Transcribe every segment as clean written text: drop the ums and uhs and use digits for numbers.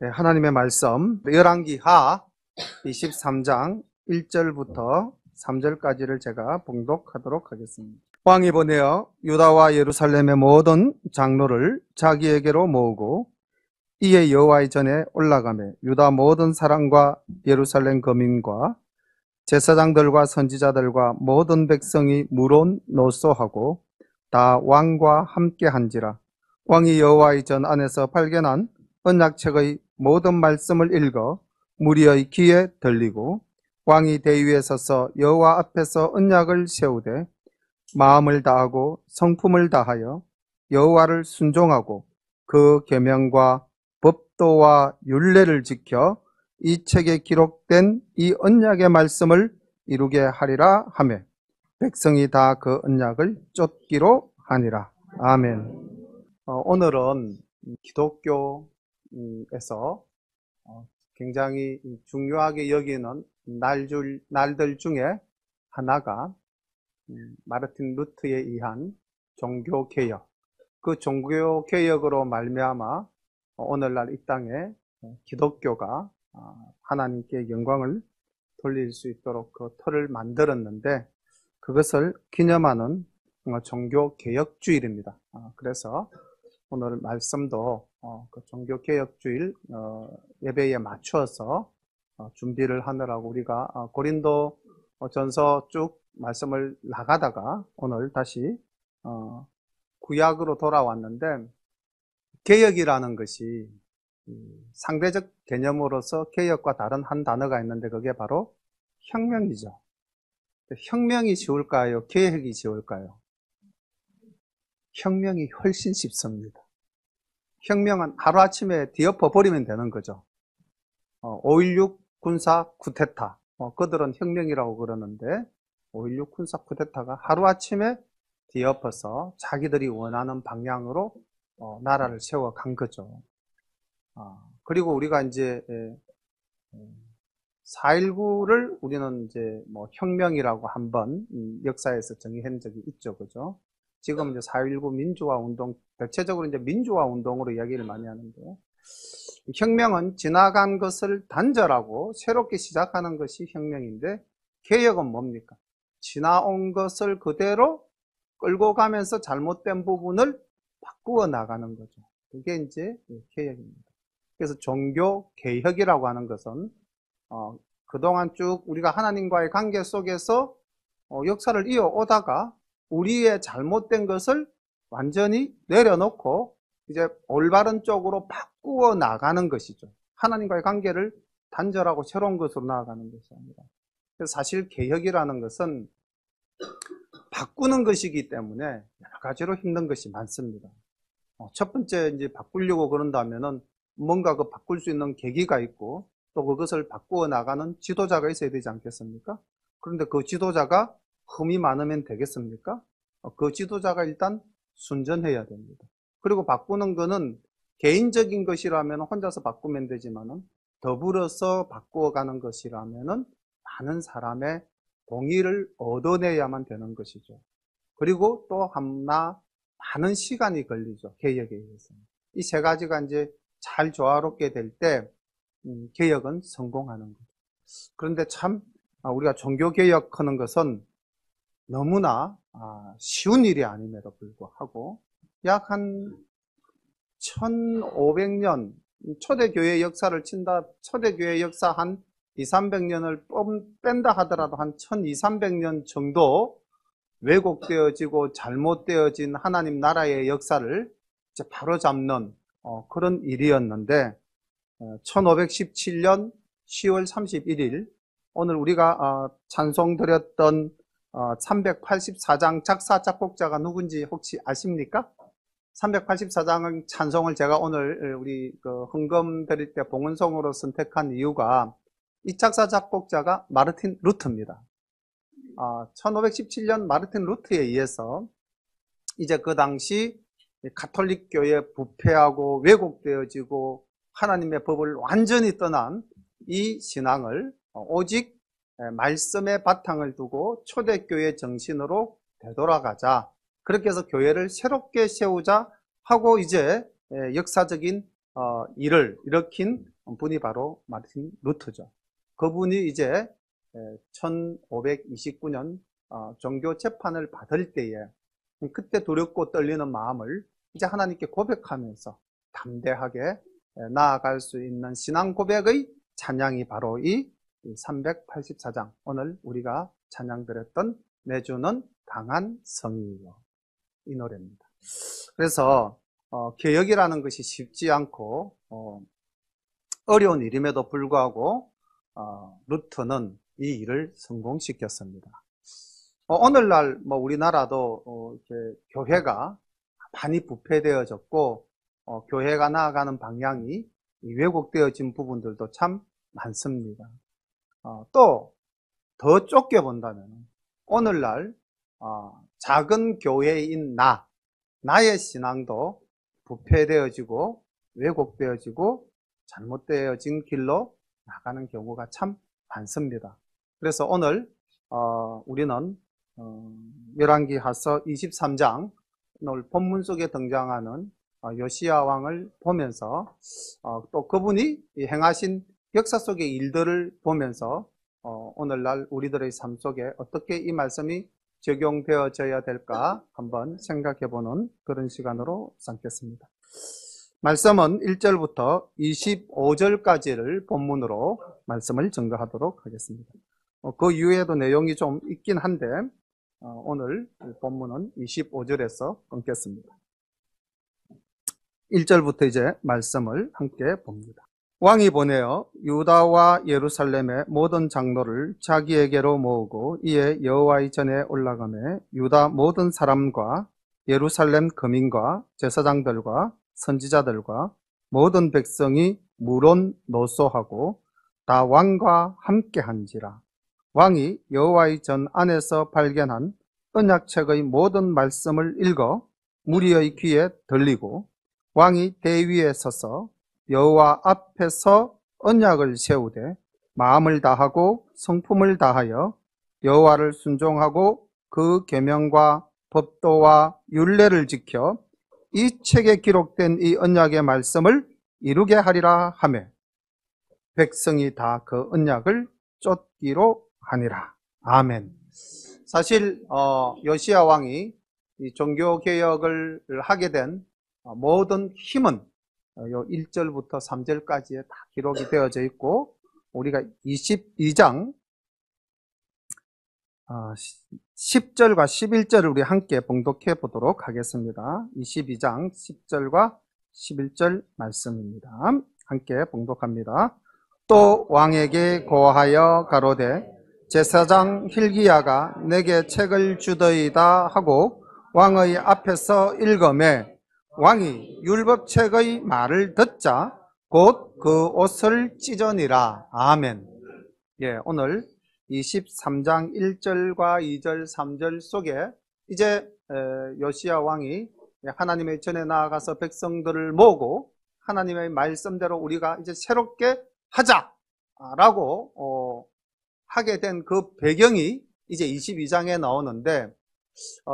네, 하나님의 말씀 열왕기하 23장 1절부터 3절까지를 제가 봉독하도록 하겠습니다. 왕이 보내어 유다와 예루살렘의 모든 장로를 자기에게로 모으고 이에 여호와의 전에 올라가며 유다 모든 사람과 예루살렘 거민과 제사장들과 선지자들과 모든 백성이 물론 노소하고 다 왕과 함께 한지라. 왕이 여호와의 전 안에서 발견한 언약책의 모든 말씀을 읽어 무리의 귀에 들리고 왕이 대위에 서서 여호와 앞에서 언약을 세우되 마음을 다하고 성품을 다하여 여호와를 순종하고 그 계명과 법도와 율례를 지켜 이 책에 기록된 이 언약의 말씀을 이루게 하리라 하며 백성이 다 그 언약을 쫓기로 하니라. 아멘. 오늘은 기독교에서 굉장히 중요하게 여기는 날들 중에 하나가 마르틴 루터에 의한 종교개혁, 그 종교개혁으로 말미암아 오늘날 이 땅에 기독교가 하나님께 영광을 돌릴 수 있도록 그 틀을 만들었는데 그것을 기념하는 종교개혁주일입니다. 그래서 오늘 말씀도 그 종교개혁주일 예배에 맞춰서 준비를 하느라고 우리가 고린도 전서 쭉 말씀을 나가다가 오늘 다시 구약으로 돌아왔는데 개혁이라는 것이 상대적 개념으로서 개혁과 다른 한 단어가 있는데 그게 바로 혁명이죠. 혁명이 쉬울까요? 개혁이 쉬울까요? 혁명이 훨씬 쉽습니다. 혁명은 하루아침에 뒤엎어버리면 되는 거죠. 5.16 군사 쿠데타, 그들은 혁명이라고 그러는데 5.16 군사 쿠데타가 하루아침에 뒤엎어서 자기들이 원하는 방향으로 나라를 세워간 거죠. 그리고 우리가 이제 4.19를 우리는 이제 혁명이라고 한번 역사에서 정의한 적이 있죠. 그죠? 지금 이제 4.19 민주화 운동, 대체적으로 이제 민주화 운동으로 이야기를 많이 하는데, 혁명은 지나간 것을 단절하고 새롭게 시작하는 것이 혁명인데, 개혁은 뭡니까? 지나온 것을 그대로 끌고 가면서 잘못된 부분을 바꾸어 나가는 거죠. 그게 이제 개혁입니다. 그래서 종교 개혁이라고 하는 것은 그동안 쭉 우리가 하나님과의 관계 속에서 역사를 이어오다가 우리의 잘못된 것을 완전히 내려놓고 이제 올바른 쪽으로 바꾸어 나가는 것이죠. 하나님과의 관계를 단절하고 새로운 것으로 나아가는 것이 아니라. 그래서 사실 개혁이라는 것은 바꾸는 것이기 때문에 여러 가지로 힘든 것이 많습니다. 첫 번째 이제 바꾸려고 그런다면은 뭔가 그 바꿀 수 있는 계기가 있고 또 그것을 바꾸어 나가는 지도자가 있어야 되지 않겠습니까? 그런데 그 지도자가 흠이 많으면 되겠습니까? 그 지도자가 일단 순전해야 됩니다. 그리고 바꾸는 거는 개인적인 것이라면 혼자서 바꾸면 되지만은 더불어서 바꾸어가는 것이라면은 많은 사람의 동의를 얻어내야만 되는 것이죠. 그리고 또 하나 많은 시간이 걸리죠. 개혁에 의해서. 이 세 가지가 이제 잘 조화롭게 될 때 개혁은 성공하는 거죠. 그런데 참 우리가 종교개혁하는 것은 너무나 쉬운 일이 아님에도 불구하고 약 한 1500년 초대교회 역사를 친다, 초대교회 역사 한 200~300년을 뺀다 하더라도 한 1200~300년 정도 왜곡되어지고 잘못되어진 하나님 나라의 역사를 이제 바로잡는 그런 일이었는데 1517년 10월 31일 오늘 우리가 찬송 드렸던 384장 작사 작곡자가 누군지 혹시 아십니까? 384장 찬송을 제가 오늘 우리 그 헌금 드릴 때 봉헌송으로 선택한 이유가 이 작사 작곡자가 마르틴 루터입니다. 1517년 마르틴 루터에 의해서 이제 그 당시 가톨릭 교회 부패하고 왜곡되어지고 하나님의 법을 완전히 떠난 이 신앙을 오직 말씀의 바탕을 두고 초대교회 정신으로 되돌아가자. 그렇게 해서 교회를 새롭게 세우자 하고 이제 역사적인 일을 일으킨 분이 바로 마틴 루터죠. 그분이 이제 1529년 종교 재판을 받을 때에 그때 두렵고 떨리는 마음을 이제 하나님께 고백하면서 담대하게 나아갈 수 있는 신앙 고백의 찬양이 바로 이 384장, 오늘 우리가 찬양 드렸던 내주는 강한 성이요, 이 노래입니다. 그래서 개혁이라는 것이 쉽지 않고 어려운 일임에도 불구하고 루터는 이 일을 성공시켰습니다. 오늘날 우리나라도 이렇게 교회가 많이 부패되어졌고 교회가 나아가는 방향이 왜곡되어진 부분들도 참 많습니다. 또 더 좁게 본다면 오늘날 작은 교회인 나의 신앙도 부패되어지고 왜곡되어지고 잘못되어진 길로 나가는 경우가 참 많습니다. 그래서 오늘 우리는 열왕기하서 23장 오늘 본문 속에 등장하는 요시야 왕을 보면서 또 그분이 행하신 역사 속의 일들을 보면서 오늘날 우리들의 삶 속에 어떻게 이 말씀이 적용되어져야 될까 한번 생각해보는 그런 시간으로 삼겠습니다. 말씀은 1절부터 25절까지를 본문으로 말씀을 증거하도록 하겠습니다. 그 이후에도 내용이 좀 있긴 한데 오늘 본문은 25절에서 끊겠습니다. 1절부터 이제 말씀을 함께 봅니다. 왕이 보내어 유다와 예루살렘의 모든 장로를 자기에게로 모으고 이에 여호와의 전에 올라가매 유다 모든 사람과 예루살렘 거민과 제사장들과 선지자들과 모든 백성이 물론 노소하고 다 왕과 함께한지라. 왕이 여호와의 전 안에서 발견한 언약책의 모든 말씀을 읽어 무리의 귀에 들리고 왕이 대위에 서서 여호와 앞에서 언약을 세우되 마음을 다하고 성품을 다하여 여호와를 순종하고 그 계명과 법도와 율례를 지켜 이 책에 기록된 이 언약의 말씀을 이루게 하리라 하며 백성이 다 그 언약을 쫓기로 하니라. 아멘. 사실 요시야 왕이 이 종교 개혁을 하게 된 모든 힘은 요 1절부터 3절까지에 다 기록이 되어져 있고 우리가 22장 10절과 11절을 우리 함께 봉독해 보도록 하겠습니다. 22장 10절과 11절 말씀입니다. 함께 봉독합니다. 또 왕에게 고하여 가로되 제사장 hil기야가 내게 책을 주더이다 하고 왕의 앞에서 읽으매 왕이 율법책의 말을 듣자 곧 그 옷을 찢으니라. 아멘. 예, 오늘 23장 1절과 2절, 3절 속에 이제 요시야 왕이 하나님의 전에 나아가서 백성들을 모으고 하나님의 말씀대로 우리가 이제 새롭게 하자라고 하게 된 그 배경이 이제 22장에 나오는데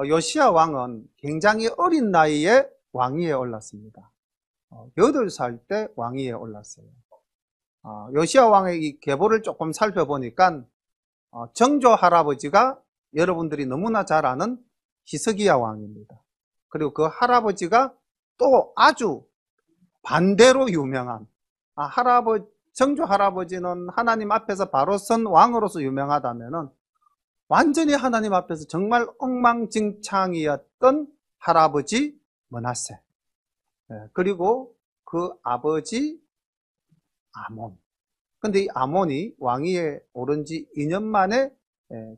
요시야 왕은 굉장히 어린 나이에 왕위에 올랐습니다. 8살 때 왕위에 올랐어요. 요시야 왕의 이 계보를 조금 살펴보니까 정조 할아버지가 여러분들이 너무나 잘 아는 히스기야 왕입니다. 그리고 그 할아버지가 또 아주 반대로 유명한 정조 할아버지는 하나님 앞에서 바로 선 왕으로서 유명하다면은 완전히 하나님 앞에서 정말 엉망진창이었던 할아버지 므낫세, 그리고 그 아버지 아몬. 근데 이 아몬이 왕위에 오른 지 2년 만에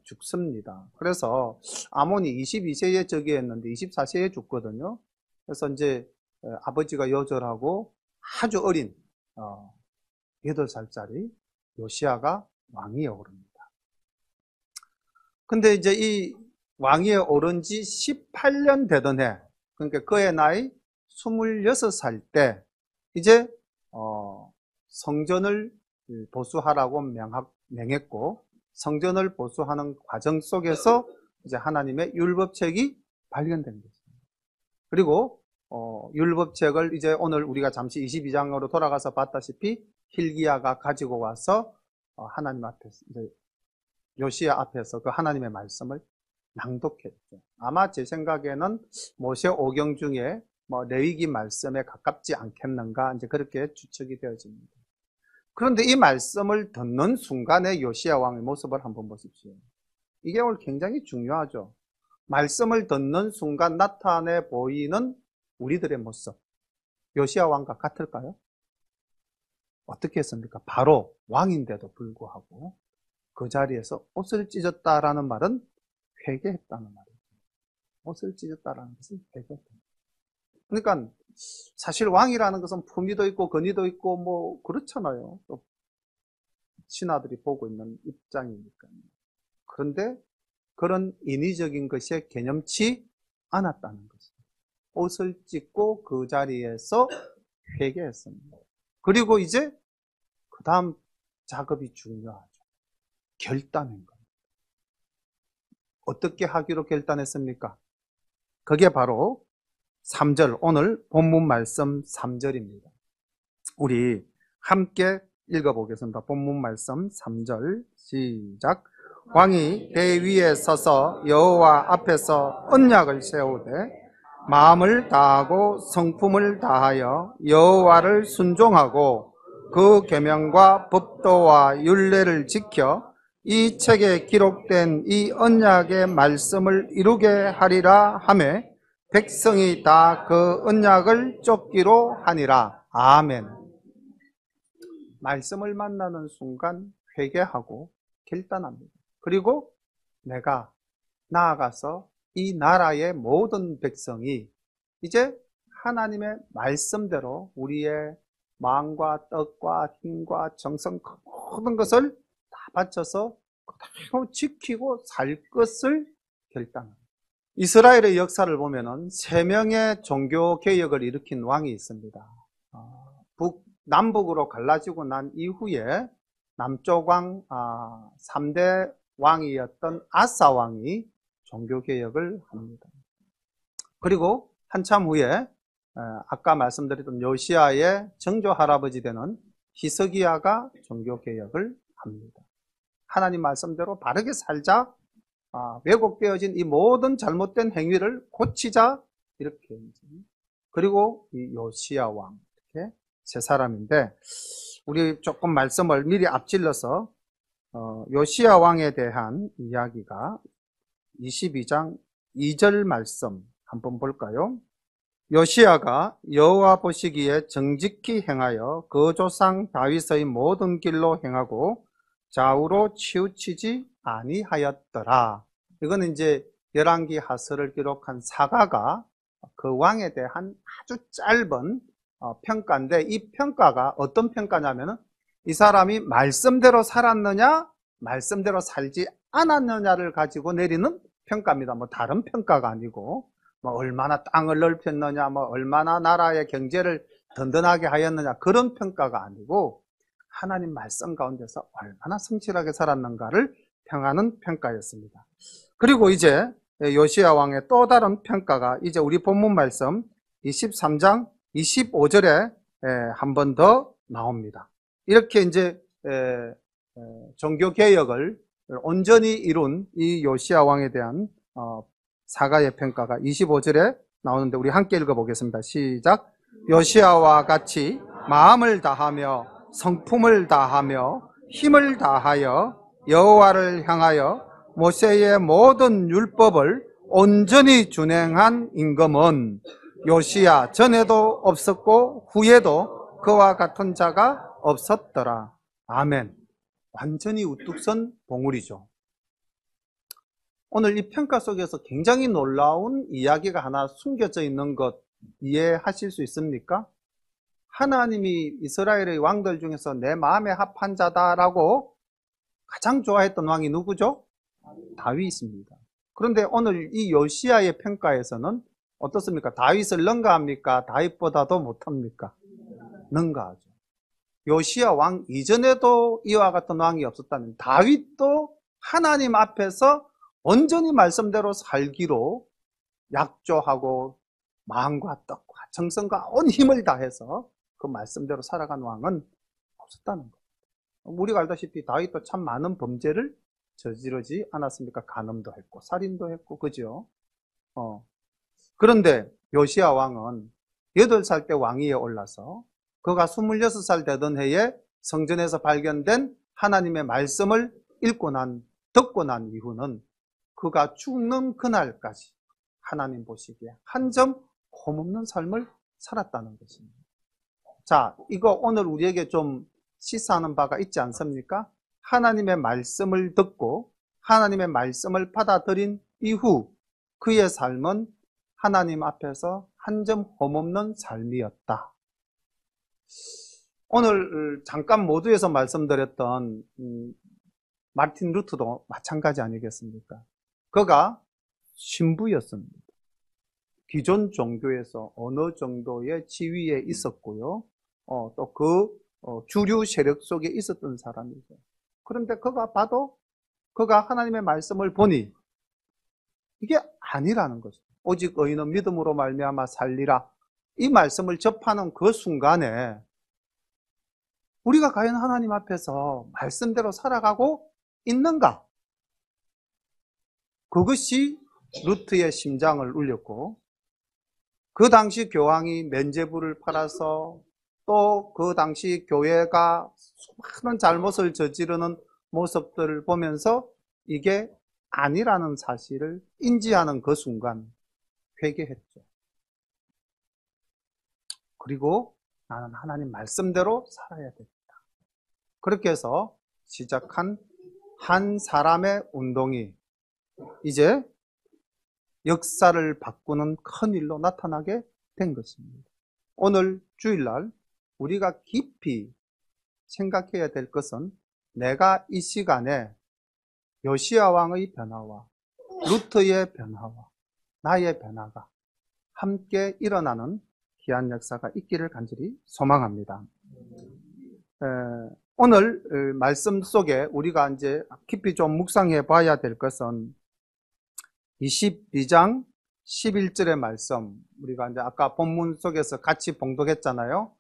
죽습니다. 그래서 아몬이 22세에 즉위했는데 24세에 죽거든요. 그래서 이제 아버지가 요절하고 아주 어린 8살짜리 요시야가 왕위에 오릅니다. 근데 이제 이 왕위에 오른 지 18년 되던 해, 그러니까 그의 나이 26살 때 이제 성전을 보수하라고 명했고 성전을 보수하는 과정 속에서 이제 하나님의 율법책이 발견된 것입니다. 그리고 율법책을 이제 오늘 우리가 잠시 22장으로 돌아가서 봤다시피 hil기야가 가지고 와서 하나님 앞에서 이제 요시야 앞에서 그 하나님의 말씀을 낭독했죠. 아마 제 생각에는 모세 오경 중에 레위기 말씀에 가깝지 않겠는가 이제 그렇게 추측이 되어집니다. 그런데 이 말씀을 듣는 순간에 요시야 왕의 모습을 한번 보십시오. 이게 오늘 굉장히 중요하죠. 말씀을 듣는 순간 나타내 보이는 우리들의 모습. 요시야 왕과 같을까요? 어떻게 했습니까? 바로 왕인데도 불구하고 그 자리에서 옷을 찢었다라는 말은 회개했다는 말이죠. 옷을 찢었다라는 것은 회개했다. 그러니까 사실 왕이라는 것은 품위도 있고 권위도 있고 그렇잖아요. 또 신하들이 보고 있는 입장이니까요. 그런데 그런 인위적인 것에 개념치 않았다는 것이죠. 옷을 찢고 그 자리에서 회개했습니다. 그리고 이제 그 다음 작업이 중요하죠. 결단한 겁니다. 어떻게 하기로 결단했습니까? 그게 바로 3절, 오늘 본문 말씀 3절입니다. 우리 함께 읽어보겠습니다. 본문 말씀 3절 시작. 왕이 대 위에 서서 여호와 앞에서 언약을 세우되 마음을 다하고 성품을 다하여 여호와를 순종하고 그 계명과 법도와 율례를 지켜 이 책에 기록된 이 언약의 말씀을 이루게 하리라 하며 백성이 다 그 언약을 쫓기로 하니라. 아멘. 말씀을 만나는 순간 회개하고 결단합니다. 그리고 내가 나아가서 이 나라의 모든 백성이 이제 하나님의 말씀대로 우리의 마음과 뜻과 힘과 정성 모든 것을 다 바쳐서 그대로 지키고 살 것을 결단합니다. 이스라엘의 역사를 보면은 3명의 종교 개혁을 일으킨 왕이 있습니다. 남북으로 갈라지고 난 이후에 남쪽 왕 3대 왕이었던 아사 왕이 종교 개혁을 합니다. 그리고 한참 후에 아까 말씀드렸던 요시야의 정조 할아버지 되는 히스기야가 종교 개혁을 합니다. 하나님 말씀대로 바르게 살자, 왜곡되어진 이 모든 잘못된 행위를 고치자, 이렇게. 그리고 이 요시야 왕, 이렇게 3사람인데 우리 조금 말씀을 미리 앞질러서 요시야 왕에 대한 이야기가 22장 2절 말씀 한번 볼까요? 요시야가 여호와 보시기에 정직히 행하여 그 조상 다윗의 모든 길로 행하고 좌우로 치우치지 아니하였더라. 이거는 이제 열왕기 하서를 기록한 사가가 그 왕에 대한 아주 짧은 평가인데, 이 평가가 어떤 평가냐면은 이 사람이 말씀대로 살았느냐 말씀대로 살지 않았느냐를 가지고 내리는 평가입니다. 다른 평가가 아니고 얼마나 땅을 넓혔느냐, 얼마나 나라의 경제를 든든하게 하였느냐, 그런 평가가 아니고 하나님 말씀 가운데서 얼마나 성실하게 살았는가를 평하는 평가였습니다. 그리고 이제 요시야 왕의 또 다른 평가가 이제 우리 본문 말씀 23장 25절에 한 번 더 나옵니다. 이렇게 이제 종교 개혁을 온전히 이룬 이 요시야 왕에 대한 사가의 평가가 25절에 나오는데 우리 함께 읽어보겠습니다. 시작. 요시야와 같이 마음을 다하며 성품을 다하며 힘을 다하여 여호와를 향하여 모세의 모든 율법을 온전히 준행한 임금은 요시야 전에도 없었고 후에도 그와 같은 자가 없었더라. 아멘. 완전히 우뚝 선 봉우리죠. 오늘 이 평가 속에서 굉장히 놀라운 이야기가 하나 숨겨져 있는 것 이해하실 수 있습니까? 하나님이 이스라엘의 왕들 중에서 내 마음에 합한 자다라고 가장 좋아했던 왕이 누구죠? 다윗입니다. 그런데 오늘 이 요시야의 평가에서는 어떻습니까? 다윗을 능가합니까? 다윗보다도 못합니까? 능가하죠. 요시야 왕 이전에도 이와 같은 왕이 없었다면 다윗도 하나님 앞에서 온전히 말씀대로 살기로 약조하고 마음과 뜻과 정성과 온 힘을 다해서 그 말씀대로 살아간 왕은 없었다는 거예요. 우리가 알다시피 다윗도 참 많은 범죄를 저지르지 않았습니까? 간음도 했고 살인도 했고 그죠? 그런데 요시야 왕은 8살 때 왕위에 올라서 그가 26살 되던 해에 성전에서 발견된 하나님의 말씀을 듣고 난 이후는 그가 죽는 그날까지 하나님 보시기에 한 점 험없는 삶을 살았다는 것입니다. 자, 이거 오늘 우리에게 좀 시사하는 바가 있지 않습니까? 하나님의 말씀을 듣고 하나님의 말씀을 받아들인 이후 그의 삶은 하나님 앞에서 한 점 험없는 삶이었다. 오늘 잠깐 모두에서 말씀드렸던 마틴 루터도 마찬가지 아니겠습니까? 그가 신부였습니다. 기존 종교에서 어느 정도의 지위에 있었고요. 또 그 주류 세력 속에 있었던 사람이죠. 그런데 그가 하나님의 말씀을 보니 이게 아니라는 거죠. 오직 의인은 믿음으로 말미암아 살리라. 이 말씀을 접하는 그 순간에 우리가 과연 하나님 앞에서 말씀대로 살아가고 있는가? 그것이 루트의 심장을 울렸고 그 당시 교황이 면죄부를 팔아서 또 그 당시 교회가 수많은 잘못을 저지르는 모습들을 보면서 이게 아니라는 사실을 인지하는 그 순간 회개했죠. 그리고 나는 하나님 말씀대로 살아야 되겠다. 그렇게 해서 시작한 한 사람의 운동이 이제 역사를 바꾸는 큰 일로 나타나게 된 것입니다. 오늘 주일날 우리가 깊이 생각해야 될 것은 내가 이 시간에 요시야 왕의 변화와 루트의 변화와 나의 변화가 함께 일어나는 귀한 역사가 있기를 간절히 소망합니다. 오늘 말씀 속에 우리가 이제 깊이 좀 묵상해 봐야 될 것은 22장 11절의 말씀, 우리가 이제 아까 본문 속에서 같이 봉독했잖아요.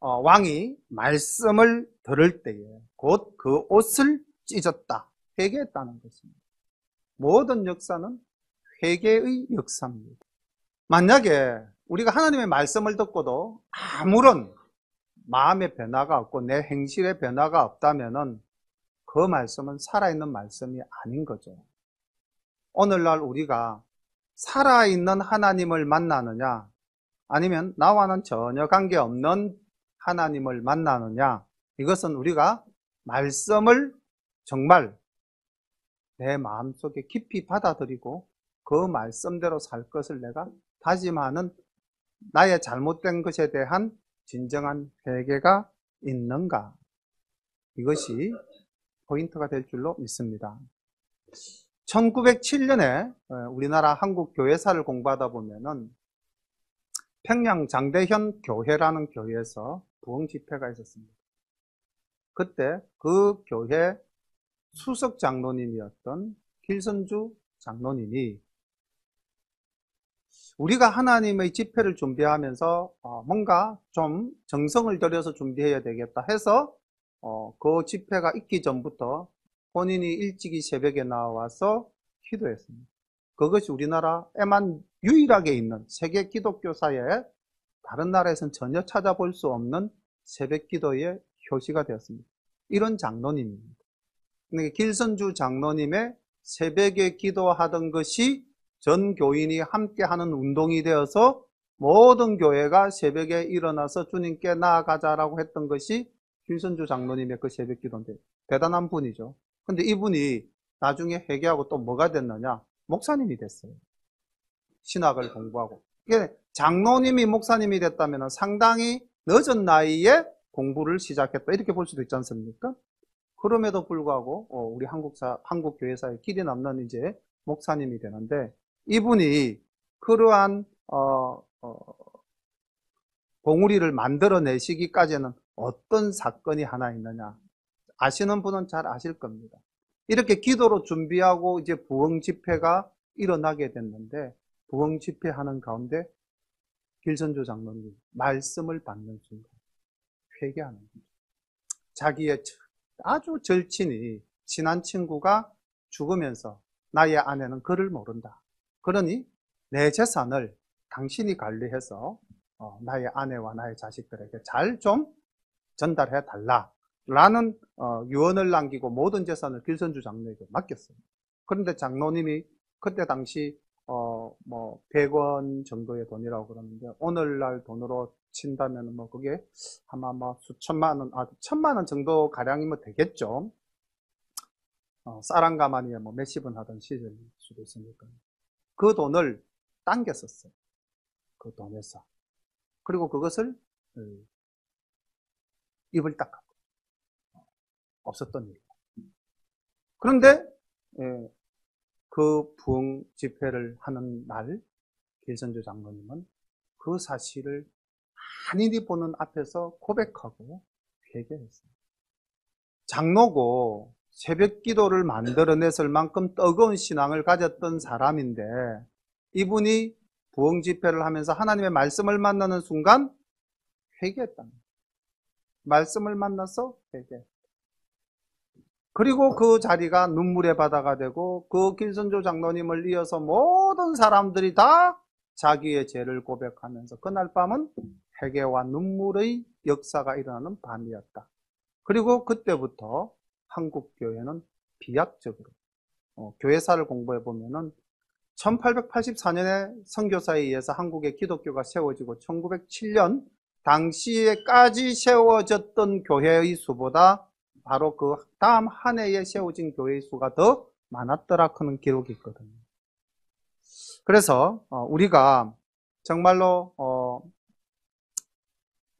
왕이 말씀을 들을 때에 곧 그 옷을 찢었다, 회개했다는 것입니다. 모든 역사는 회개의 역사입니다. 만약에 우리가 하나님의 말씀을 듣고도 아무런 마음의 변화가 없고 내 행실의 변화가 없다면은 그 말씀은 살아있는 말씀이 아닌 거죠. 오늘날 우리가 살아있는 하나님을 만나느냐 아니면 나와는 전혀 관계없는 하나님을 만나느냐, 이것은 우리가 말씀을 정말 내 마음속에 깊이 받아들이고 그 말씀대로 살 것을 내가 다짐하는 나의 잘못된 것에 대한 진정한 회개가 있는가, 이것이 포인트가 될 줄로 믿습니다. 1907년에 우리나라 한국 교회사를 공부하다 보면은 평양 장대현 교회라는 교회에서 부흥 집회가 있었습니다. 그때 그 교회 수석 장로님이었던 길선주 장로님이 우리가 하나님의 집회를 준비하면서 뭔가 좀 정성을 들여서 준비해야 되겠다 해서 그 집회가 있기 전부터 본인이 일찍이 새벽에 나와서 기도했습니다. 그것이 우리나라에만 유일하게 있는 세계 기독교사에 다른 나라에서는 전혀 찾아볼 수 없는 새벽 기도의 효시가 되었습니다. 이런 장로님입니다. 길선주 장로님의 새벽에 기도하던 것이 전 교인이 함께하는 운동이 되어서 모든 교회가 새벽에 일어나서 주님께 나아가자라고 했던 것이 길선주 장로님의 그 새벽 기도인데, 대단한 분이죠. 근데 이분이 나중에 회개하고 또 뭐가 됐느냐? 목사님이 됐어요. 신학을 공부하고. 장로님이 목사님이 됐다면 상당히 늦은 나이에 공부를 시작했다, 이렇게 볼 수도 있지 않습니까? 그럼에도 불구하고 우리 한국 교회사의 길이 남는 이제 목사님이 되는데, 이분이 그러한 봉우리를 만들어내시기까지는 어떤 사건이 하나 있느냐, 아시는 분은 잘 아실 겁니다. 이렇게 기도로 준비하고 이제 부흥 집회가 일어나게 됐는데, 부흥 집회하는 가운데 길선조 장로님 말씀을 받는 순간 회개하는 거죠. 자기의 아주 절친이 친한 친구가 죽으면서 나의 아내는 그를 모른다. 그러니 내 재산을 당신이 관리해서 나의 아내와 나의 자식들에게 잘 좀 전달해 달라 라는 유언을 남기고 모든 재산을 길선주 장로에게 맡겼어요. 그런데 장로님이 그때 당시 100원 정도의 돈이라고 그러는데 오늘날 돈으로 친다면 뭐 그게 아마 수천만 원, 1,000만 원 정도 가량이면 되겠죠. 쌀한가마니에 몇십 원 하던 시절일 수도 있으니까 그 돈을 당겼었어요. 그 돈에서. 그리고 그것을 입을 닦았고 없었던 일이에요. 그런데 그 부흥 집회를 하는 날 길선조 장로님은 그 사실을 한인이 보는 앞에서 고백하고 회개했어요. 장로고 새벽 기도를 만들어냈을 만큼 뜨거운 신앙을 가졌던 사람인데 이분이 부흥 집회를 하면서 하나님의 말씀을 만나는 순간 회개했다는 거예요. 말씀을 만나서 회개. 그리고 그 자리가 눈물의 바다가 되고 그 길선조 장로님을 이어서 모든 사람들이 다 자기의 죄를 고백하면서 그날 밤은 회개와 눈물의 역사가 일어나는 밤이었다. 그리고 그때부터 한국 교회는 비약적으로 교회사를 공부해 보면은 1884년에 선교사에 의해서 한국의 기독교가 세워지고 1907년 당시에까지 세워졌던 교회의 수보다 바로 그 다음 한 해에 세워진 교회의 수가 더 많았더라 하는 기록이 있거든요. 그래서 우리가 정말로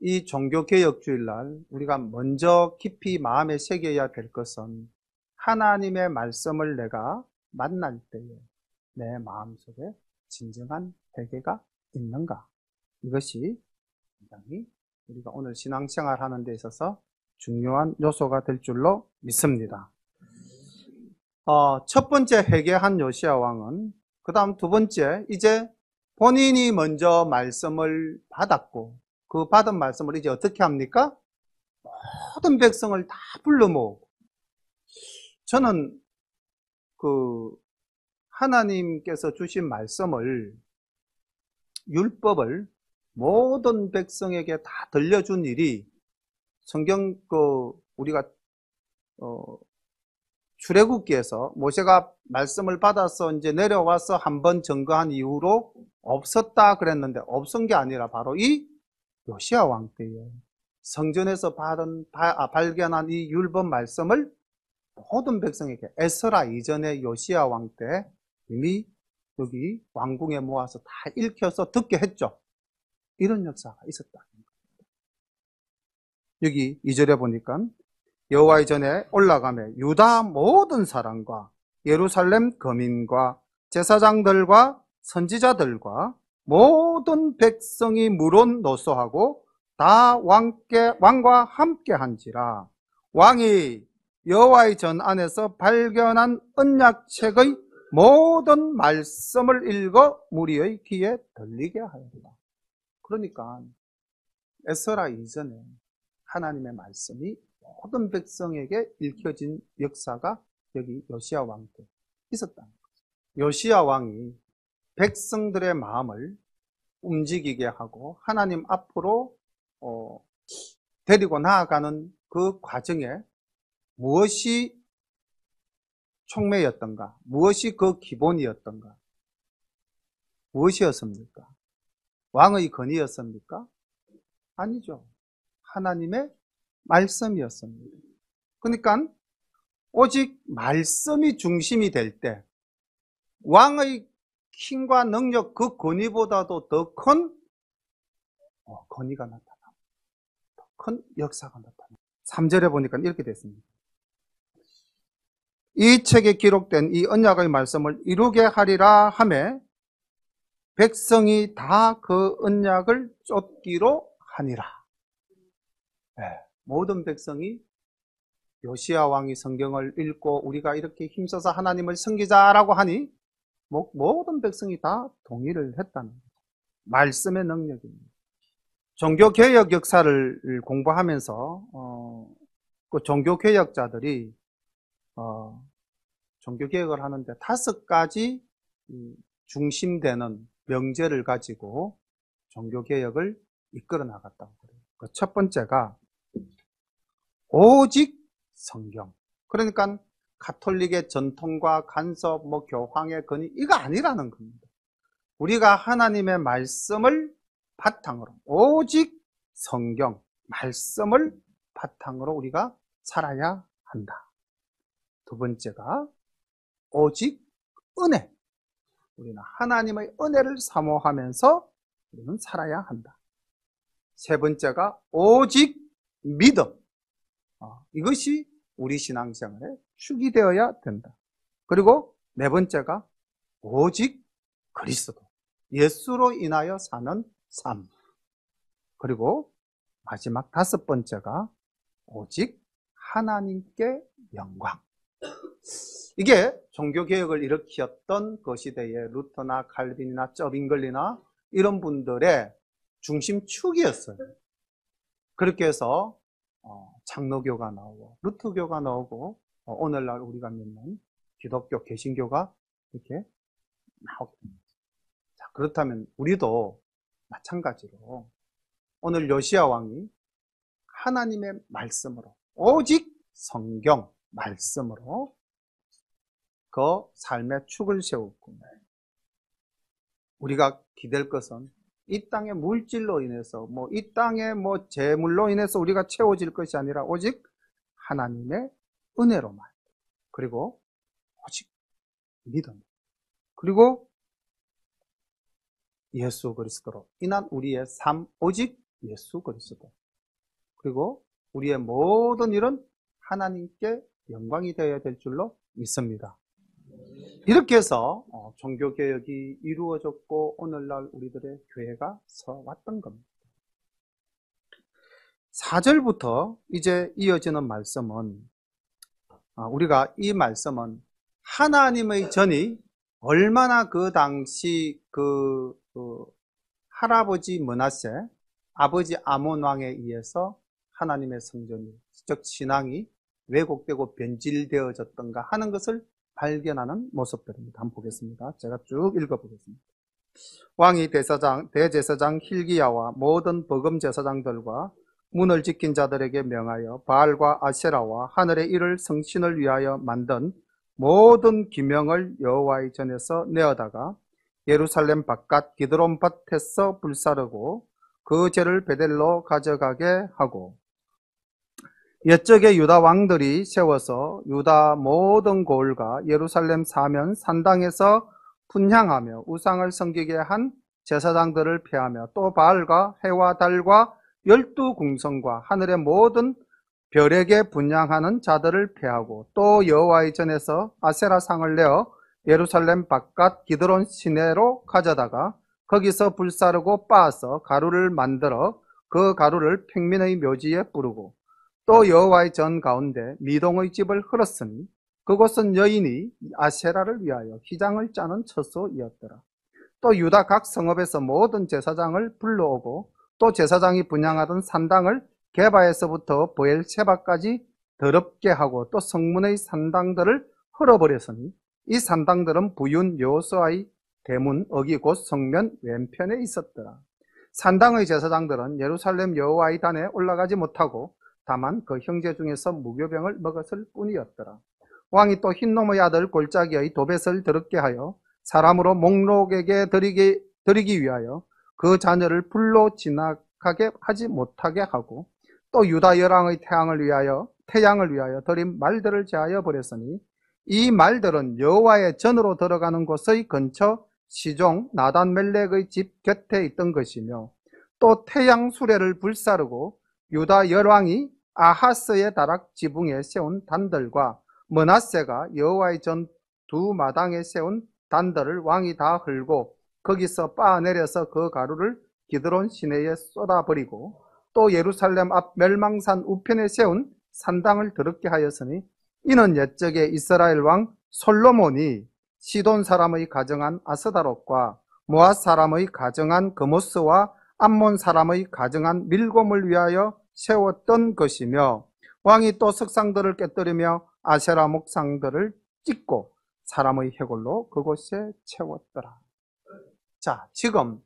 이 종교개혁주일날 우리가 먼저 깊이 마음에 새겨야 될 것은 하나님의 말씀을 내가 만날 때에 내 마음속에 진정한 회개가 있는가? 이것이 굉장히 우리가 오늘 신앙생활 하는 데 있어서 중요한 요소가 될 줄로 믿습니다. 첫 번째 회개한 요시야 왕은 그 다음 두 번째 이제 본인이 먼저 말씀을 받았고 그 받은 말씀을 이제 어떻게 합니까? 모든 백성을 다 불러 모으고 저는 하나님께서 주신 말씀을 율법을 모든 백성에게 다 들려준 일이 성경 우리가 출애굽기에서 모세가 말씀을 받아서 이제 내려와서 한번 증거한 이후로 없었다 그랬는데 없은 게 아니라 바로 이 요시야 왕 때에 성전에서 발견한 이 율법 말씀을 모든 백성에게 에스라 이전의 요시야 왕 때 이미 여기 왕궁에 모아서 다 읽혀서 듣게 했죠. 이런 역사가 있었다. 여기 2절에 보니까 여호와의 전에 올라가며 유다 모든 사람과 예루살렘 거민과 제사장들과 선지자들과 모든 백성이 물론 노소하고 다 왕과 함께 한지라. 왕이 여호와의 전 안에서 발견한 언약책의 모든 말씀을 읽어 무리의 귀에 들리게 하였다. 그러니까 에스라 이전에 하나님의 말씀이 모든 백성에게 읽혀진 역사가 여기 요시야 왕 때 있었다는 거죠. 요시야 왕이 백성들의 마음을 움직이게 하고 하나님 앞으로 데리고 나아가는 그 과정에 무엇이 촉매였던가? 무엇이 그 기본이었던가? 무엇이었습니까? 왕의 건의였습니까? 아니죠. 하나님의 말씀이었습니다. 그러니까 오직 말씀이 중심이 될 때 왕의 힘과 능력 그 권위보다도 더 큰 권위가 나타납니다. 더 큰 역사가 나타납니다. 3절에 보니까 이렇게 됐습니다. 이 책에 기록된 이 언약의 말씀을 이루게 하리라 하매 백성이 다 그 언약을 쫓기로 하니라. 네, 모든 백성이 요시야 왕이 성경을 읽고 우리가 이렇게 힘써서 하나님을 섬기자라고 하니 모든 백성이 다 동의를 했다는 거죠. 말씀의 능력입니다. 종교개혁 역사를 공부하면서 그 종교개혁자들이 종교개혁을 하는데 5가지 중심되는 명제를 가지고 종교개혁을 이끌어 나갔다고 그래요. 그 첫 번째가 오직 성경. 그러니까 가톨릭의 전통과 간섭, 교황의 건의 이거 아니라는 겁니다. 우리가 하나님의 말씀을 바탕으로 오직 성경, 말씀을 바탕으로 우리가 살아야 한다. 두 번째가 오직 은혜. 우리는 하나님의 은혜를 사모하면서 우리는 살아야 한다. 세 번째가 오직 믿음. 이것이 우리 신앙생활의 축이 되어야 된다. 그리고 네 번째가 오직 그리스도. 예수로 인하여 사는 삶. 그리고 마지막 5번째가 오직 하나님께 영광. 이게 종교개혁을 일으켰던 그 시대의 루터나 칼빈이나 쩌빙글리나 이런 분들의 중심축이었어요. 그렇게 해서 장로교가 나오고 루터교가 나오고 오늘날 우리가 믿는 기독교, 개신교가 이렇게 나오게 됩니다. 자, 그렇다면 우리도 마찬가지로 오늘 요시야 왕이 하나님의 말씀으로 오직 성경 말씀으로 그 삶의 축을 세웠고 우리가 기댈 것은 이 땅의 물질로 인해서 이 땅의 재물로 인해서 우리가 채워질 것이 아니라 오직 하나님의 은혜로만, 그리고 오직 믿음, 그리고 예수 그리스도로 인한 우리의 삶, 오직 예수 그리스도, 그리고 우리의 모든 일은 하나님께 영광이 되어야 될 줄로 믿습니다. 이렇게 해서 종교개혁이 이루어졌고 오늘날 우리들의 교회가 서왔던 겁니다. 4절부터 이제 이어지는 말씀은 우리가 이 말씀은 하나님의 전이 얼마나 그 당시 그 할아버지 므낫세, 아버지 아몬 왕에 의해서 하나님의 성전이, 즉 신앙이 왜곡되고 변질되어졌던가 하는 것을 발견하는 모습들입니다. 한번 보겠습니다. 제가 쭉 읽어보겠습니다. 왕이 대제사장 hil기야와 모든 버금 제사장들과 문을 지킨 자들에게 명하여 바알과 아세라와 하늘의 이를 성신을 위하여 만든 모든 기명을 여호와의 전에서 내어다가 예루살렘 바깥 기드론 밭에서 불사르고 그 죄를 베델로 가져가게 하고, 옛적에 유다 왕들이 세워서 유다 모든 고을과 예루살렘 사면 산당에서 분향하며 우상을 섬기게 한 제사장들을 폐하며 또 바알과 해와 달과 12궁성과 하늘의 모든 별에게 분향하는 자들을 폐하고, 또 여호와의 전에서 아세라 상을 내어 예루살렘 바깥 기드론 시내로 가져다가 거기서 불사르고 빻아서 가루를 만들어 그 가루를 평민의 묘지에 뿌르고, 또 여호와의 전 가운데 미동의 집을 흘렀으니 그곳은 여인이 아세라를 위하여 휘장을 짜는 처소이었더라. 또 유다 각 성읍에서 모든 제사장을 불러오고 또 제사장이 분향하던 산당을 게바에서부터 브엘세바까지 더럽게 하고 또 성문의 산당들을 헐어버렸으니 이 산당들은 부윤 여호수아의 대문 어기 곧 성면 왼편에 있었더라. 산당의 제사장들은 예루살렘 여호와의 단에 올라가지 못하고 다만 그 형제 중에서 무교병을 먹었을 뿐이었더라. 왕이 또 흰놈의 아들 골짜기의 도벳을 더럽게 하여 사람으로 목록에게 드리기 위하여 그 자녀를 불로 지나가게 하지 못하게 하고, 또 유다 열왕의 태양을 위하여 드린 말들을 제하여 버렸으니 이 말들은 여호와의 전으로 들어가는 곳의 근처 시종 나단멜렉의 집 곁에 있던 것이며, 또 태양 수레를 불사르고 유다 열왕이 아하스의 다락 지붕에 세운 단들과 므낫세가 여호와의 전 두 마당에 세운 단들을 왕이 다 헐고 거기서 빻아내려서 그 가루를 기드론 시내에 쏟아버리고, 또 예루살렘 앞 멸망산 우편에 세운 산당을 더럽게 하였으니 이는 옛적에 이스라엘 왕 솔로몬이 시돈 사람의 가정한 아스다롯과 모압 사람의 가정한 그모스와 암몬 사람의 가정한 밀곰을 위하여 세웠던 것이며 왕이 또 석상들을 깨뜨리며 아세라 목상들을 찢고 사람의 해골로 그곳에 채웠더라. 자, 지금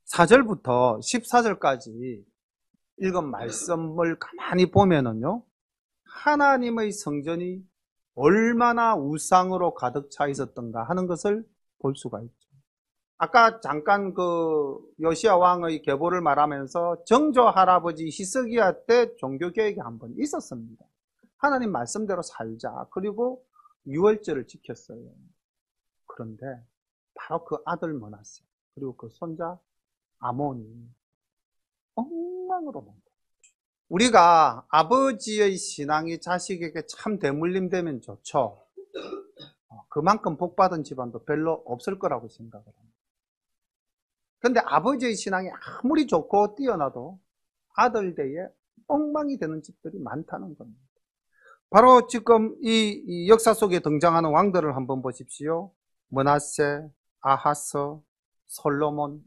4절부터 14절까지 읽은 말씀을 가만히 보면은요, 하나님의 성전이 얼마나 우상으로 가득 차 있었던가 하는 것을 볼 수가 있죠. 아까 잠깐 그 요시야 왕의 계보를 말하면서 정조 할아버지 히스기야 때 종교 개혁이 한번 있었습니다. 하나님 말씀대로 살자. 그리고 유월절을 지켰어요. 그런데 바로 그 아들 머나세 그리고 그 손자 아몬이 엉망으로 만 우리가 아버지의 신앙이 자식에게 참 대물림되면 좋죠. 그만큼 복받은 집안도 별로 없을 거라고 생각을 합니다. 그런데 아버지의 신앙이 아무리 좋고 뛰어나도 아들 대에 엉망이 되는 집들이 많다는 겁니다. 바로 지금 이 역사 속에 등장하는 왕들을 한번 보십시오. 므낫세, 아하스, 솔로몬.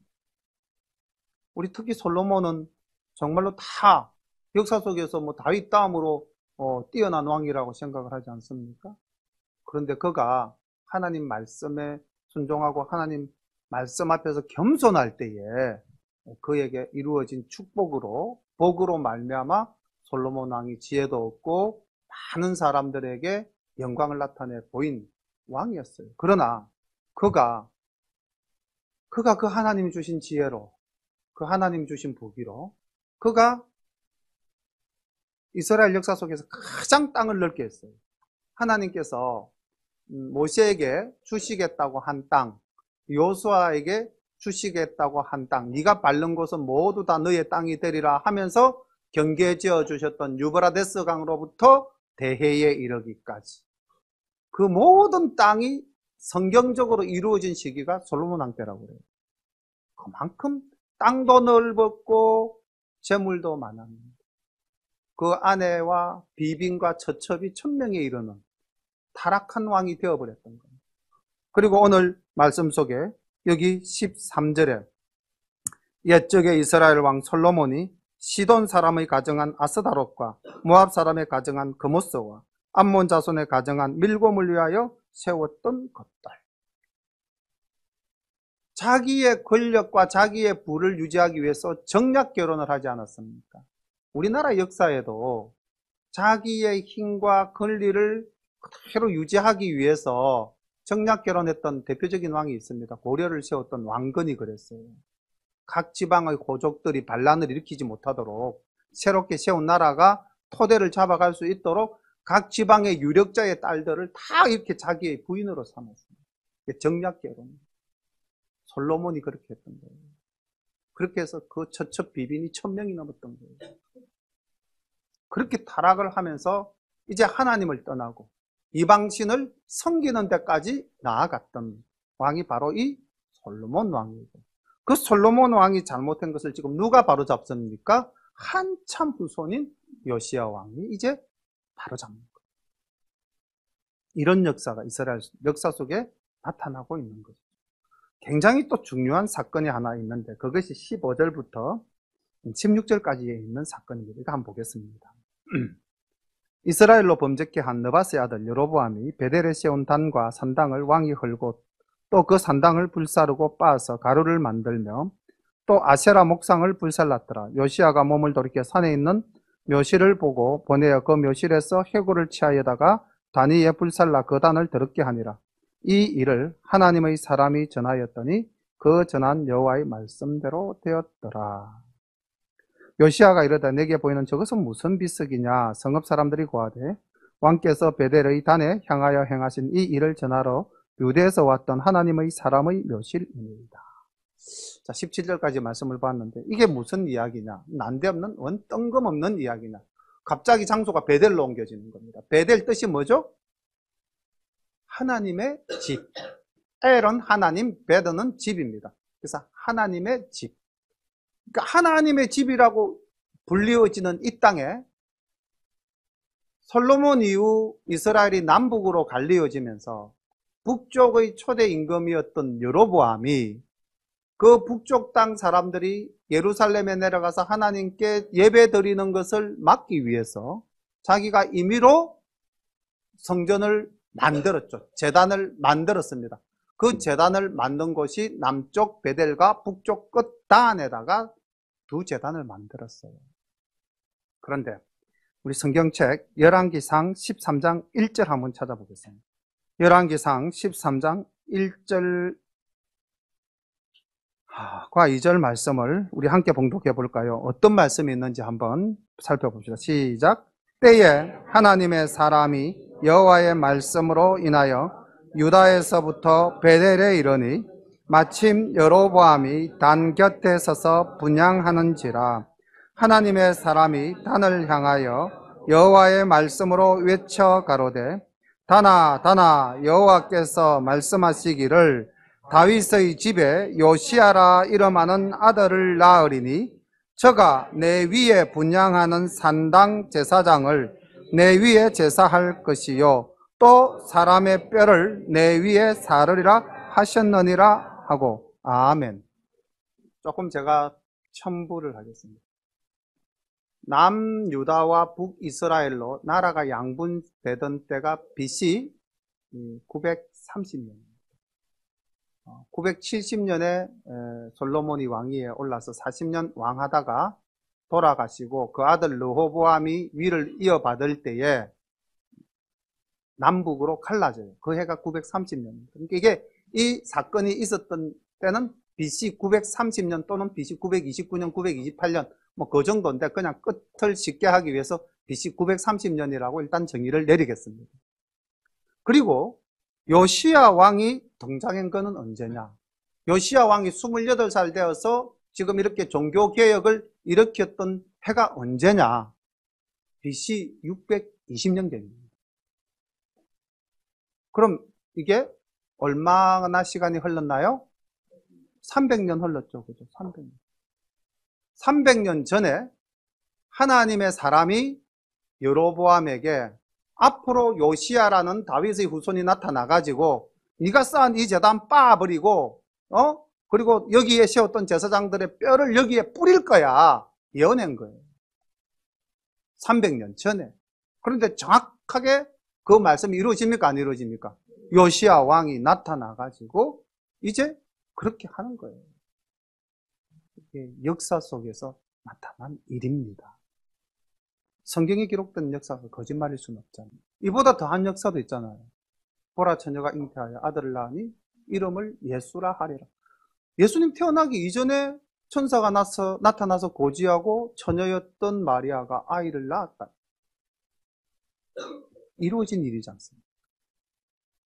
우리 특히 솔로몬은 정말로 다 역사 속에서 뭐 다윗 다음으로 뛰어난 왕이라고 생각을 하지 않습니까? 그런데 그가 하나님 말씀에 순종하고 하나님 말씀 앞에서 겸손할 때에 그에게 이루어진 축복으로 복으로 말미암아 솔로몬 왕이 지혜도 얻고 많은 사람들에게 영광을 나타내 보인 왕이었어요. 그러나 그가 그 하나님이 주신 지혜로 그 하나님 주신 복이로 그가 이스라엘 역사 속에서 가장 땅을 넓게 했어요. 하나님께서 모세에게 주시겠다고 한 땅, 요수아에게 주시겠다고 한 땅, 네가 밟는 곳은 모두 다 너의 땅이 되리라 하면서 경계 지어 주셨던 유브라데스 강으로부터 대해에 이르기까지 그 모든 땅이 성경적으로 이루어진 시기가 솔로몬 왕 때라고 그래요. 그만큼 땅도 넓었고 재물도 많았는데 그 아내와 비빈과 처첩이 1000명에 이르는 타락한 왕이 되어버렸던 겁니다. 그리고 오늘 말씀 속에 여기 13절에 옛적에 이스라엘 왕 솔로몬이 시돈 사람의 가정한 아스다롯과 모압 사람의 가정한 그모스와 암몬 자손의 가정한 밀곰을 위하여 세웠던 것들. 자기의 권력과 자기의 부를 유지하기 위해서 정략 결혼을 하지 않았습니까? 우리나라 역사에도 자기의 힘과 권리를 그대로 유지하기 위해서 정략 결혼했던 대표적인 왕이 있습니다. 고려를 세웠던 왕건이 그랬어요. 각 지방의 고족들이 반란을 일으키지 못하도록 새롭게 세운 나라가 토대를 잡아갈 수 있도록 각 지방의 유력자의 딸들을 다 이렇게 자기의 부인으로 삼았습니다. 정략 결혼. 솔로몬이 그렇게 했던 거예요. 그렇게 해서 그 처첩 비빈이 1000명이 넘었던 거예요. 그렇게 타락을 하면서 이제 하나님을 떠나고 이방신을 섬기는 데까지 나아갔던 왕이 바로 이 솔로몬 왕이고, 그 솔로몬 왕이 잘못한 것을 지금 누가 바로잡습니까? 한참 후손인 요시야 왕이 이제 바로잡는 거예요. 이런 역사가 이스라엘 역사 속에 나타나고 있는 거죠. 굉장히 또 중요한 사건이 하나 있는데 그것이 15절부터 16절까지에 있는 사건입니다. 이거 한번 보겠습니다. 이스라엘로 범죄케 한 느바스의 아들 여로보암이 베델에 세운 단과 산당을 왕이 헐고 또 그 산당을 불사르고 빻아서 가루를 만들며 또 아세라 목상을 불살랐더라. 요시야가 몸을 돌이켜 산에 있는 묘실을 보고 보내어 그 묘실에서 해골을 취하여다가 단 위에 불살라 그 단을 더럽게 하니라. 이 일을 하나님의 사람이 전하였더니 그 전한 여호와의 말씀대로 되었더라. 요시야가 이르되 내게 보이는 저것은 무슨 비석이냐? 성읍 사람들이 고하되 왕께서 베델의 단에 향하여 행하신 이 일을 전하러 유대에서 왔던 하나님의 사람의 묘실입니다. 자, 17절까지 말씀을 봤는데 이게 무슨 이야기냐? 난데없는 뜬금없는 이야기냐? 갑자기 장소가 베델로 옮겨지는 겁니다. 베델 뜻이 뭐죠? 하나님의 집. 엘은 하나님, 베드는 집입니다. 그래서 하나님의 집. 그러니까 하나님의 집이라고 불리워지는 이 땅에 솔로몬 이후 이스라엘이 남북으로 갈리어지면서 북쪽의 초대 임금이었던 여로보암이 그 북쪽 땅 사람들이 예루살렘에 내려가서 하나님께 예배 드리는 것을 막기 위해서 자기가 임의로 성전을 만들었죠. 제단을 만들었습니다. 그 제단을 만든 곳이 남쪽 베델과 북쪽 끝 단에다가 두 제단을 만들었어요. 그런데 우리 성경책 열왕기상 13장 1절 한번 찾아보겠습니다. 열왕기상 13장 1절과 2절 말씀을 우리 함께 봉독해 볼까요? 어떤 말씀이 있는지 한번 살펴봅시다. 시작. 때에 하나님의 사람이 여호와의 말씀으로 인하여 유다에서부터 베델에 이르니 마침 여로보암이 단 곁에 서서 분향하는지라. 하나님의 사람이 단을 향하여 여호와의 말씀으로 외쳐 가로되 단아 단아 여호와께서 말씀하시기를 다윗의 집에 요시야라 이름하는 아들을 낳으리니 저가 내 위에 분향하는 산당 제사장을 내 위에 제사할 것이요 또 사람의 뼈를 내 위에 사르리라 하셨느니라 하고. 아멘. 조금 제가 첨부를 하겠습니다. 남유다와 북이스라엘로 나라가 양분되던 때가 BC 930년. 970년에 솔로몬이 왕위에 올라서 40년 왕하다가 돌아가시고 그 아들 르호보암이 위를 이어받을 때에 남북으로 갈라져요. 그 해가 930년입니다. 그러니까 이게 이 사건이 있었던 때는 BC 930년 또는 BC 929년, 928년 뭐 그 정도인데 그냥 끝을 쉽게 하기 위해서 BC 930년이라고 일단 정의를 내리겠습니다. 그리고 요시야 왕이 등장한 것은 언제냐? 요시야 왕이 28살 되어서 지금 이렇게 종교개혁을 일으켰던 해가 언제냐? BC 620년경입니다. 그럼 이게 얼마나 시간이 흘렀나요? 300년 흘렀죠. 그죠? 300년. 300년 전에 하나님의 사람이 여로보암에게 앞으로 요시야라는 다윗의 후손이 나타나가지고 네가 쌓은 이 제단 빠버리고 그리고 여기에 세웠던 제사장들의 뼈를 여기에 뿌릴 거야. 예언한 거예요. 300년 전에. 그런데 정확하게 그 말씀이 이루어집니까? 안 이루어집니까? 요시야 왕이 나타나가지고 이제 그렇게 하는 거예요. 이게 역사 속에서 나타난 일입니다. 성경에 기록된 역사가 거짓말일 수는 없잖아요. 이보다 더한 역사도 있잖아요. 보라 처녀가 잉태하여 아들을 낳으니 이름을 예수라 하리라. 예수님 태어나기 이전에 천사가 나타나서 고지하고 처녀였던 마리아가 아이를 낳았다. 이루어진 일이지 않습니까?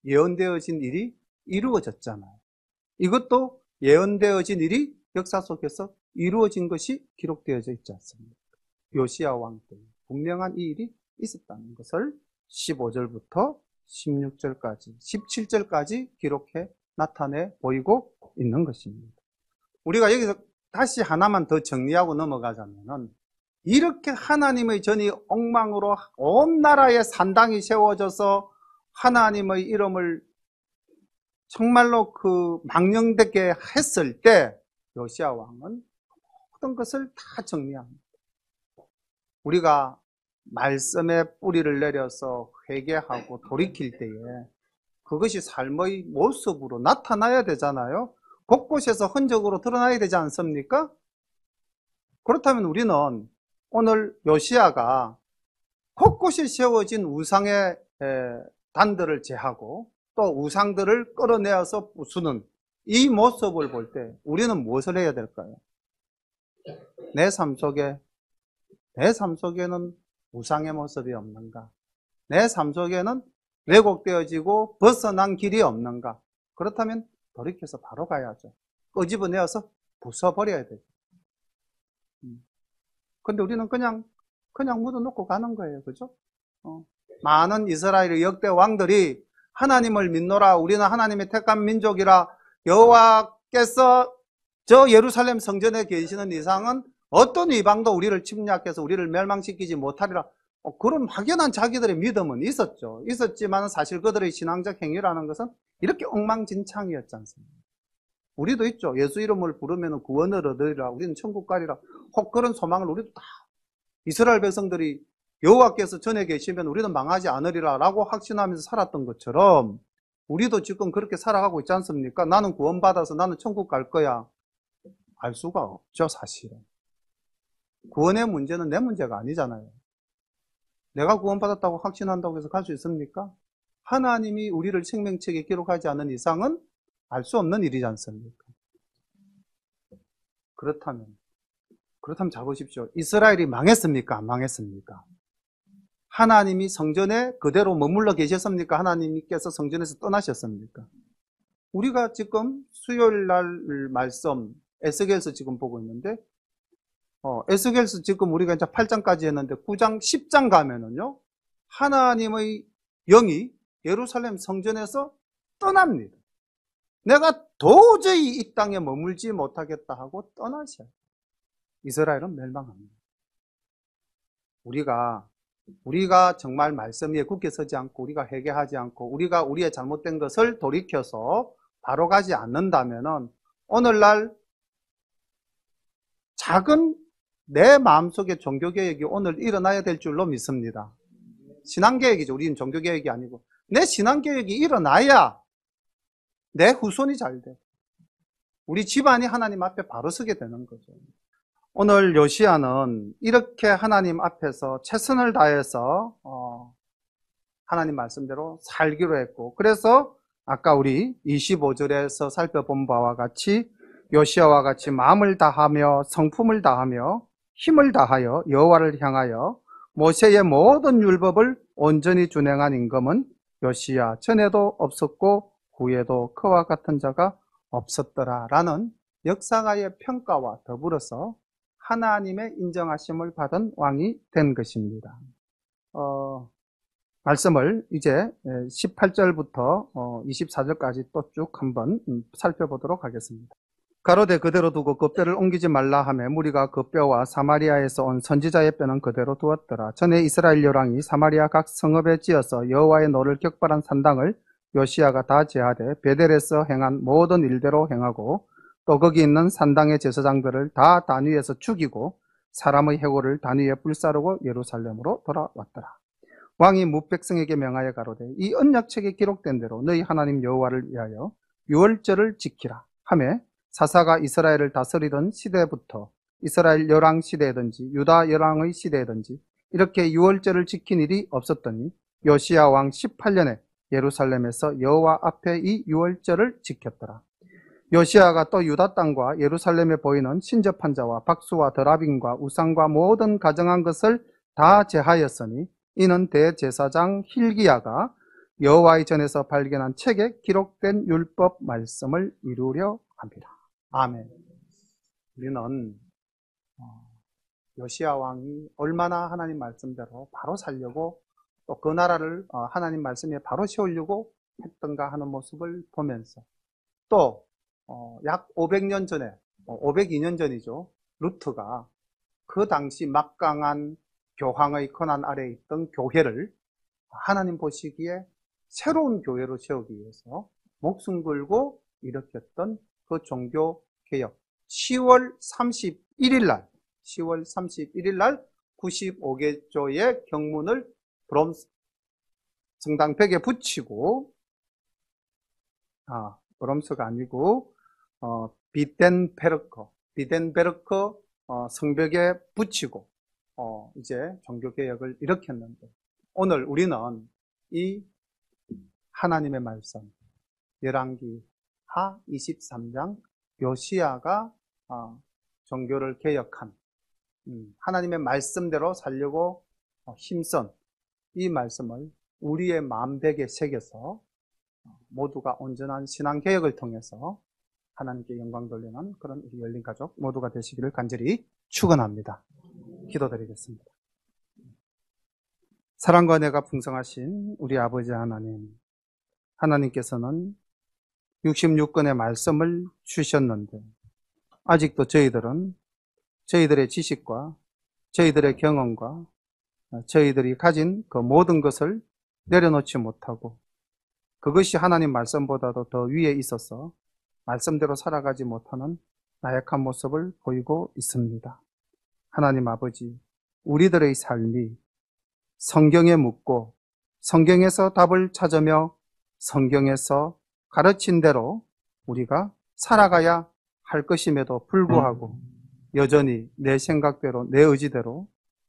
예언되어진 일이 이루어졌잖아요. 이것도 예언되어진 일이 역사 속에서 이루어진 것이 기록되어져 있지 않습니까? 요시야 왕 때 분명한 이 일이 있었다는 것을 15절부터 16절까지, 17절까지 기록해 나타내 보이고 있는 것입니다. 우리가 여기서 다시 하나만 더 정리하고 넘어가자면은 이렇게 하나님의 전이 엉망으로 온 나라에 산당이 세워져서 하나님의 이름을 정말로 망령되게 했을 때 요시야 왕은 모든 것을 다 정리합니다. 우리가 말씀의 뿌리를 내려서 회개하고 돌이킬 때에 그것이 삶의 모습으로 나타나야 되잖아요. 곳곳에서 흔적으로 드러나야 되지 않습니까? 그렇다면 우리는 오늘 요시야가 곳곳에 세워진 우상의 단들을 제하고 또 우상들을 끌어내어서 부수는 이 모습을 볼 때 우리는 무엇을 해야 될까요? 내 삶 속에는 우상의 모습이 없는가? 내 삶 속에는 왜곡되어지고 벗어난 길이 없는가? 그렇다면 돌이켜서 바로 가야죠. 끄집어내어서 부숴버려야 되죠. 근데 우리는 그냥 묻어놓고 가는 거예요. 그죠? 많은 이스라엘의 역대 왕들이 하나님을 믿노라, 우리는 하나님의 택한 민족이라, 여호와께서 저 예루살렘 성전에 계시는 이상은 어떤 이방도 우리를 침략해서 우리를 멸망시키지 못하리라. 그런 확연한 자기들의 믿음은 있었죠. 있었지만 사실 그들의 신앙적 행위라는 것은 이렇게 엉망진창이었지 않습니까? 우리도 있죠. 예수 이름을 부르면 구원을 얻으리라. 우리는 천국 가리라. 혹 그런 소망을 우리도 다 이스라엘 백성들이 여호와께서 전에 계시면 우리는 망하지 않으리라 라고 확신하면서 살았던 것처럼 우리도 지금 그렇게 살아가고 있지 않습니까? 나는 구원받아서 나는 천국 갈 거야. 알 수가 없죠, 사실은. 구원의 문제는 내 문제가 아니잖아요. 내가 구원받았다고 확신한다고 해서 갈 수 있습니까? 하나님이 우리를 생명책에 기록하지 않는 이상은 알 수 없는 일이지 않습니까? 그렇다면 잘 보십시오. 이스라엘이 망했습니까? 안 망했습니까? 하나님이 성전에 그대로 머물러 계셨습니까? 하나님께서 성전에서 떠나셨습니까? 우리가 지금 수요일 날 말씀 에스겔서 지금 보고 있는데 에스겔서 지금 우리가 이제 8장까지 했는데 9장, 10장 가면은요, 하나님의 영이 예루살렘 성전에서 떠납니다. 내가 도저히 이 땅에 머물지 못하겠다 하고 떠나셔요. 이스라엘은 멸망합니다. 우리가 정말 말씀 위에 굳게 서지 않고 우리가 회개하지 않고 우리가 우리의 잘못된 것을 돌이켜서 바로 가지 않는다면은 오늘날 작은 내 마음속에 종교개혁이 오늘 일어나야 될 줄로 믿습니다. 신앙개혁이죠. 우리는 종교개혁이 아니고 내 신앙개혁이 일어나야 내 후손이 잘 돼. 우리 집안이 하나님 앞에 바로 서게 되는 거죠. 오늘 요시야는 이렇게 하나님 앞에서 최선을 다해서 하나님 말씀대로 살기로 했고, 그래서 아까 우리 25절에서 살펴본 바와 같이 요시야와 같이 마음을 다하며 성품을 다하며 힘을 다하여 여호와를 향하여 모세의 모든 율법을 온전히 준행한 임금은 요시야 전에도 없었고 후에도 그와 같은 자가 없었더라 라는 역사가의 평가와 더불어서 하나님의 인정하심을 받은 왕이 된 것입니다. 말씀을 이제 18절부터 24절까지 또 쭉 한번 살펴보도록 하겠습니다. 가로되 그대로 두고 그 뼈를 옮기지 말라 하매 무리가 그 뼈와 사마리아에서 온 선지자의 뼈는 그대로 두었더라. 전에 이스라엘 요랑이 사마리아 각 성읍에 지어서 여호와의 노를 격발한 산당을 요시야가 다 제하되 베델에서 행한 모든 일대로 행하고 또 거기 있는 산당의 제사장들을 다 단 위에서 죽이고 사람의 해골을 단 위에 불사르고 예루살렘으로 돌아왔더라. 왕이 뭇백성에게 명하여 가로되 이 언약책에 기록된 대로 너희 하나님 여호와를 위하여 유월절을 지키라 하매 사사가 이스라엘을 다스리던 시대부터 이스라엘 열왕 시대든지 유다 열왕의 시대든지 이렇게 유월절을 지킨 일이 없었더니 요시야 왕 18년에 예루살렘에서 여호와 앞에 이 유월절을 지켰더라. 요시야가 또 유다 땅과 예루살렘에 보이는 신접한 자와 박수와 드라빔과 우상과 모든 가정한 것을 다 제하였으니 이는 대제사장 힐기야가 여호와의 전에서 발견한 책에 기록된 율법 말씀을 이루려 합니다. 아멘. 우리는 요시야 왕이 얼마나 하나님 말씀대로 바로 살려고 또 그 나라를 하나님 말씀에 바로 세우려고 했던가 하는 모습을 보면서 또 약 500년 전에 502년 전이죠. 루트가 그 당시 막강한 교황의 권한 아래에 있던 교회를 하나님 보시기에 새로운 교회로 세우기 위해서 목숨 걸고 일으켰던 그 종교 개혁 10월 31일 날 95개조의 경문을 브롬스 성당벽에 붙이고 브롬스가 아니고 비덴베르크 성벽에 붙이고 이제 종교개혁을 일으켰는데 오늘 우리는 이 하나님의 말씀 열왕기 하 23장 요시야가 종교를 개혁한 하나님의 말씀대로 살려고 힘쓴 이 말씀을 우리의 마음백에 새겨서 모두가 온전한 신앙개혁을 통해서 하나님께 영광 돌리는 그런 우리 열린 가족 모두가 되시기를 간절히 축원합니다. 기도드리겠습니다. 사랑과 은혜가 풍성하신 우리 아버지 하나님, 하나님께서는 66권의 말씀을 주셨는데 아직도 저희들은 저희들의 지식과 저희들의 경험과 저희들이 가진 그 모든 것을 내려놓지 못하고 그것이 하나님 말씀보다도 더 위에 있어서 말씀대로 살아가지 못하는 나약한 모습을 보이고 있습니다. 하나님 아버지, 우리들의 삶이 성경에 묻고 성경에서 답을 찾으며 성경에서 가르친 대로 우리가 살아가야 할 것임에도 불구하고 여전히 내 생각대로, 내 의지대로,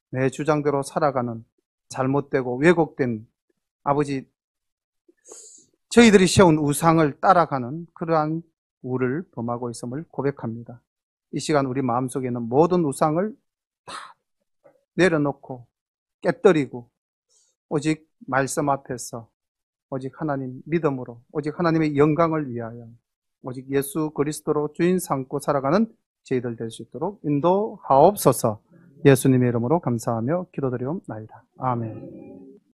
내 주장대로 살아가는 잘못되고 왜곡된 아버지, 저희들이 세운 우상을 따라가는 그러한 우를 범하고 있음을 고백합니다. 이 시간 우리 마음속에 있는 모든 우상을 다 내려놓고 깨뜨리고 오직 말씀 앞에서 오직 하나님 믿음으로 오직 하나님의 영광을 위하여 오직 예수 그리스도로 주인 삼고 살아가는 저희들 될 수 있도록 인도하옵소서. 예수님의 이름으로 감사하며 기도드리옵나이다. 아멘.